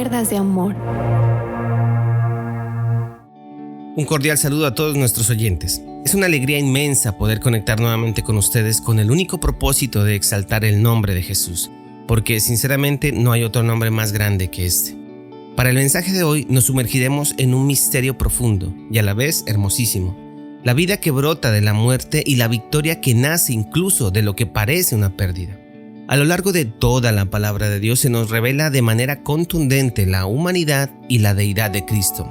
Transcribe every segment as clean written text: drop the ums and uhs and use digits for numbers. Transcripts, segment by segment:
cuerdas de amor. Un cordial saludo a todos nuestros oyentes. Es una alegría inmensa poder conectar nuevamente con ustedes con el único propósito de exaltar el nombre de Jesús, porque sinceramente no hay otro nombre más grande que este. Para el mensaje de hoy nos sumergiremos en un misterio profundo y a la vez hermosísimo. La vida que brota de la muerte y la victoria que nace incluso de lo que parece una pérdida. A lo largo de toda la palabra de Dios se nos revela de manera contundente la humanidad y la deidad de Cristo.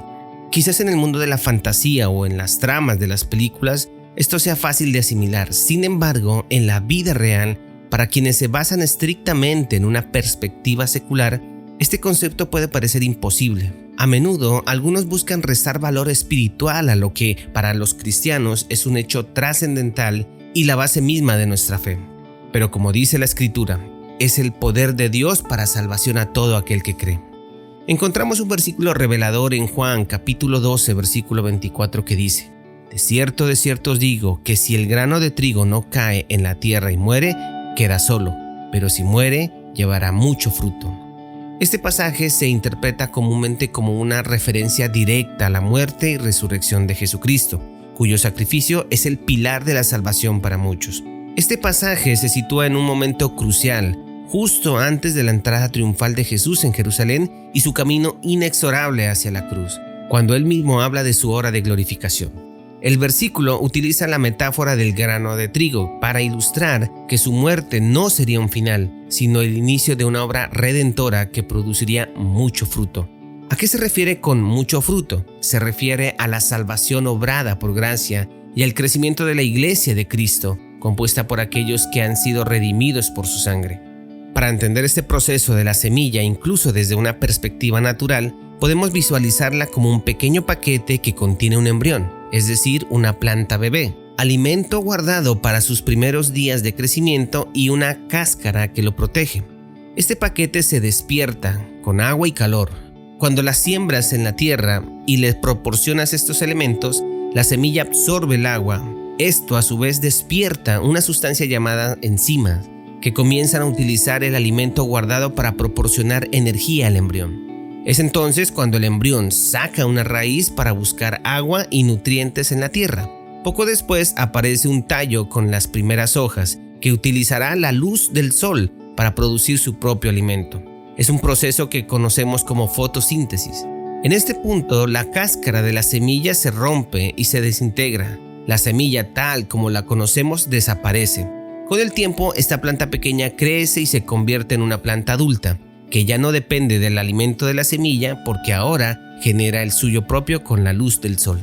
Quizás en el mundo de la fantasía o en las tramas de las películas esto sea fácil de asimilar. Sin embargo, en la vida real, para quienes se basan estrictamente en una perspectiva secular, este concepto puede parecer imposible. A menudo, algunos buscan restar valor espiritual a lo que, para los cristianos, es un hecho trascendental y la base misma de nuestra fe. Pero como dice la Escritura, es el poder de Dios para salvación a todo aquel que cree. Encontramos un versículo revelador en Juan capítulo 12, versículo 24 que dice: de cierto os digo que si el grano de trigo no cae en la tierra y muere, queda solo, pero si muere, llevará mucho fruto. Este pasaje se interpreta comúnmente como una referencia directa a la muerte y resurrección de Jesucristo, cuyo sacrificio es el pilar de la salvación para muchos. Este pasaje se sitúa en un momento crucial, justo antes de la entrada triunfal de Jesús en Jerusalén y su camino inexorable hacia la cruz, cuando él mismo habla de su hora de glorificación. El versículo utiliza la metáfora del grano de trigo para ilustrar que su muerte no sería un final, sino el inicio de una obra redentora que produciría mucho fruto. ¿A qué se refiere con mucho fruto? Se refiere a la salvación obrada por gracia y al crecimiento de la iglesia de Cristo, compuesta por aquellos que han sido redimidos por su sangre. Para entender este proceso de la semilla, incluso desde una perspectiva natural, podemos visualizarla como un pequeño paquete que contiene un embrión, es decir, una planta bebé, alimento guardado para sus primeros días de crecimiento y una cáscara que lo protege. Este paquete se despierta con agua y calor. Cuando la siembras en la tierra y le proporcionas estos elementos, la semilla absorbe el agua. Esto a su vez despierta una sustancia llamada enzimas, que comienzan a utilizar el alimento guardado para proporcionar energía al embrión. Es entonces cuando el embrión saca una raíz para buscar agua y nutrientes en la tierra. Poco después aparece un tallo con las primeras hojas, que utilizará la luz del sol para producir su propio alimento. Es un proceso que conocemos como fotosíntesis. En este punto, la cáscara de la semilla se rompe y se desintegra. La semilla tal como la conocemos desaparece. Con el tiempo, esta planta pequeña crece y se convierte en una planta adulta, que ya no depende del alimento de la semilla porque ahora genera el suyo propio con la luz del sol.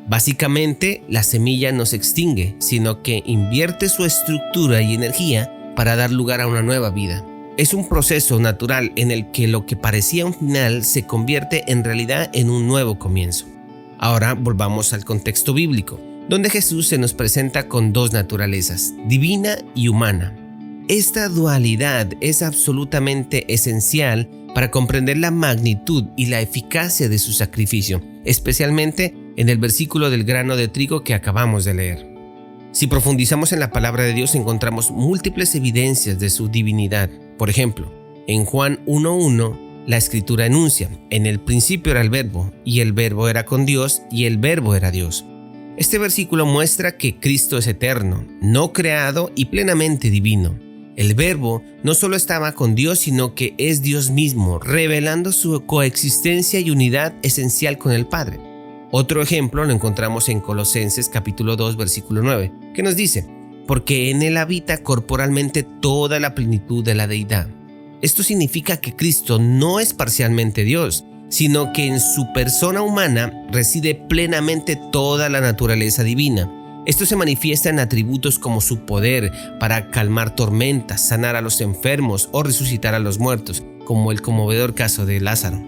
Básicamente, la semilla no se extingue, sino que invierte su estructura y energía para dar lugar a una nueva vida. Es un proceso natural en el que lo que parecía un final se convierte en realidad en un nuevo comienzo. Ahora volvamos al contexto bíblico, donde Jesús se nos presenta con dos naturalezas, divina y humana. Esta dualidad es absolutamente esencial para comprender la magnitud y la eficacia de su sacrificio, especialmente en el versículo del grano de trigo que acabamos de leer. Si profundizamos en la palabra de Dios, encontramos múltiples evidencias de su divinidad. Por ejemplo, en Juan 1:1, la Escritura enuncia: en el principio era el Verbo, y el Verbo era con Dios, y el Verbo era Dios. Este versículo muestra que Cristo es eterno, no creado y plenamente divino. El Verbo no solo estaba con Dios, sino que es Dios mismo, revelando su coexistencia y unidad esencial con el Padre. Otro ejemplo lo encontramos en Colosenses capítulo 2, versículo 9, que nos dice: porque en él habita corporalmente toda la plenitud de la deidad. Esto significa que Cristo no es parcialmente Dios, sino que en su persona humana reside plenamente toda la naturaleza divina. Esto se manifiesta en atributos como su poder para calmar tormentas, sanar a los enfermos o resucitar a los muertos, como el conmovedor caso de Lázaro.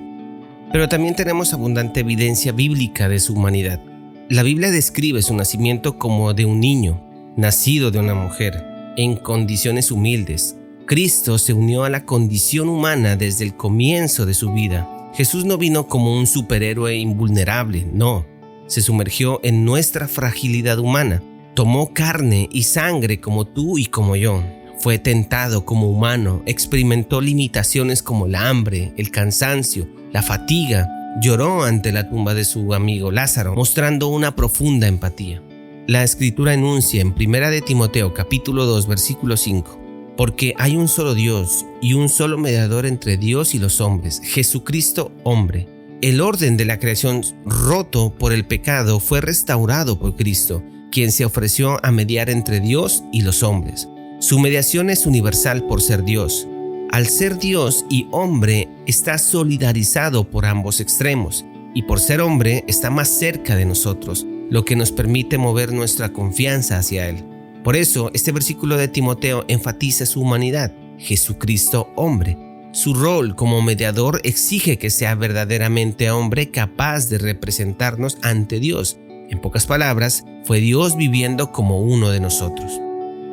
Pero también tenemos abundante evidencia bíblica de su humanidad. La Biblia describe su nacimiento como de un niño, nacido de una mujer, en condiciones humildes. Cristo se unió a la condición humana desde el comienzo de su vida. Jesús no vino como un superhéroe invulnerable, no. Se sumergió en nuestra fragilidad humana. Tomó carne y sangre como tú y como yo. fue tentado como humano, experimentó limitaciones como el hambre, el cansancio, la fatiga, lloró ante la tumba de su amigo Lázaro, mostrando una profunda empatía. La Escritura enuncia en 1 de Timoteo capítulo 2 versículo 5: porque hay un solo Dios y un solo mediador entre Dios y los hombres, Jesucristo hombre. El orden de la creación roto por el pecado fue restaurado por Cristo, quien se ofreció a mediar entre Dios y los hombres. Su mediación es universal por ser Dios. Al ser Dios y hombre, está solidarizado por ambos extremos, y por ser hombre está más cerca de nosotros, lo que nos permite mover nuestra confianza hacia Él. Por eso, este versículo de Timoteo enfatiza su humanidad, Jesucristo hombre. Su rol como mediador exige que sea verdaderamente hombre capaz de representarnos ante Dios. En pocas palabras, fue Dios viviendo como uno de nosotros.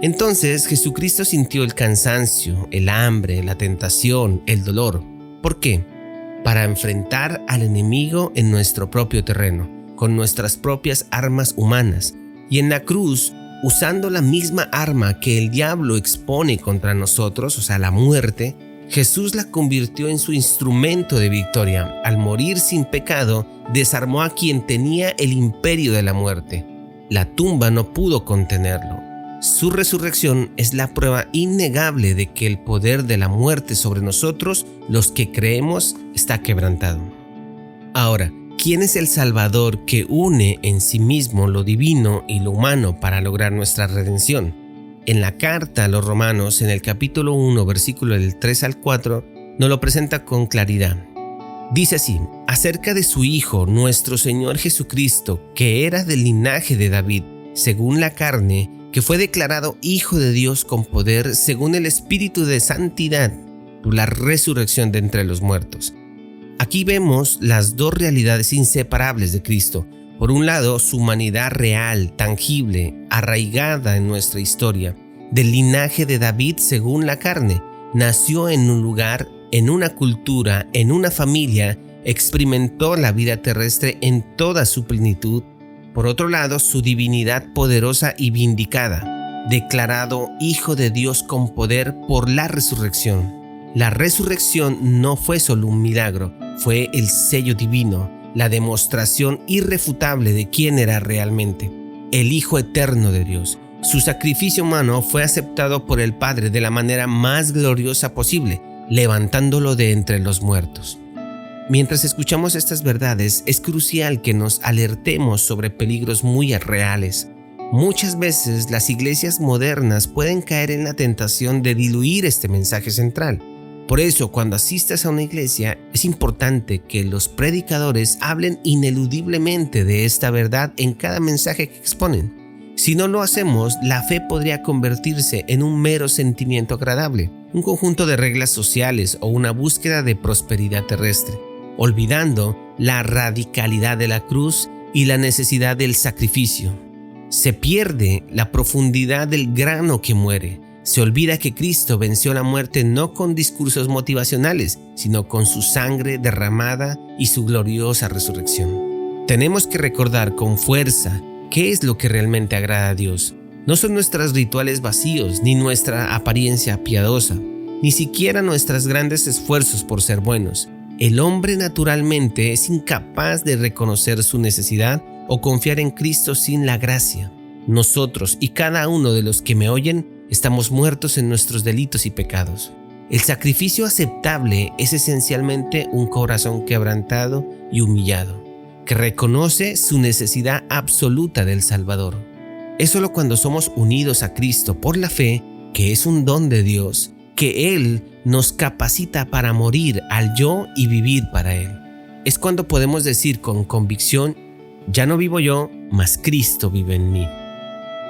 Entonces Jesucristo sintió el cansancio, el hambre, la tentación, el dolor. ¿Por qué? Para enfrentar al enemigo en nuestro propio terreno, con nuestras propias armas humanas. Y en la cruz, usando la misma arma que el diablo expone contra nosotros, o sea, la muerte, Jesús la convirtió en su instrumento de victoria. Al morir sin pecado, desarmó a quien tenía el imperio de la muerte. La tumba no pudo contenerlo. Su resurrección es la prueba innegable de que el poder de la muerte sobre nosotros, los que creemos, está quebrantado. Ahora, ¿quién es el Salvador que une en sí mismo lo divino y lo humano para lograr nuestra redención? En la carta a los Romanos, en el capítulo 1, versículo del 3 al 4, nos lo presenta con claridad. Dice así: acerca de su Hijo, nuestro Señor Jesucristo, que era del linaje de David, según la carne, que fue declarado Hijo de Dios con poder, según el Espíritu de Santidad, por la resurrección de entre los muertos. Aquí vemos las dos realidades inseparables de Cristo. Por un lado, su humanidad real, tangible, arraigada en nuestra historia. Del linaje de David según la carne, nació en un lugar, en una cultura, en una familia, experimentó la vida terrestre en toda su plenitud. Por otro lado, su divinidad poderosa y vindicada, declarado Hijo de Dios con poder por la resurrección. La resurrección no fue solo un milagro, fue el sello divino, la demostración irrefutable de quién era realmente, el Hijo eterno de Dios. Su sacrificio humano fue aceptado por el Padre de la manera más gloriosa posible, levantándolo de entre los muertos. Mientras escuchamos estas verdades, es crucial que nos alertemos sobre peligros muy reales. Muchas veces las iglesias modernas pueden caer en la tentación de diluir este mensaje central. Por eso, cuando asistas a una iglesia, es importante que los predicadores hablen ineludiblemente de esta verdad en cada mensaje que exponen. Si no lo hacemos, la fe podría convertirse en un mero sentimiento agradable, un conjunto de reglas sociales o una búsqueda de prosperidad terrestre, olvidando la radicalidad de la cruz y la necesidad del sacrificio. Se pierde la profundidad del grano que muere. Se olvida que Cristo venció la muerte no con discursos motivacionales, sino con su sangre derramada y su gloriosa resurrección. Tenemos que recordar con fuerza qué es lo que realmente agrada a Dios. No son nuestros rituales vacíos, ni nuestra apariencia piadosa, ni siquiera nuestros grandes esfuerzos por ser buenos. El hombre naturalmente es incapaz de reconocer su necesidad o confiar en Cristo sin la gracia. Nosotros y cada uno de los que me oyen estamos muertos en nuestros delitos y pecados. El sacrificio aceptable es esencialmente un corazón quebrantado y humillado, que reconoce su necesidad absoluta del Salvador. Es solo cuando somos unidos a Cristo por la fe, que es un don de Dios, que Él nos capacita para morir al yo y vivir para Él. Es cuando podemos decir con convicción: ya no vivo yo, mas Cristo vive en mí.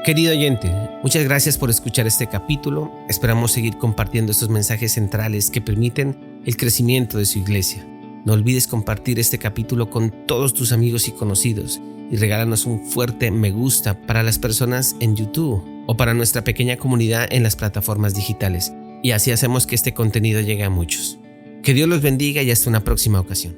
Querido oyente, muchas gracias por escuchar este capítulo. Esperamos seguir compartiendo estos mensajes centrales que permiten el crecimiento de su iglesia. No olvides compartir este capítulo con todos tus amigos y conocidos y regálanos un fuerte me gusta para las personas en YouTube o para nuestra pequeña comunidad en las plataformas digitales. Y así hacemos que este contenido llegue a muchos. Que Dios los bendiga y hasta una próxima ocasión.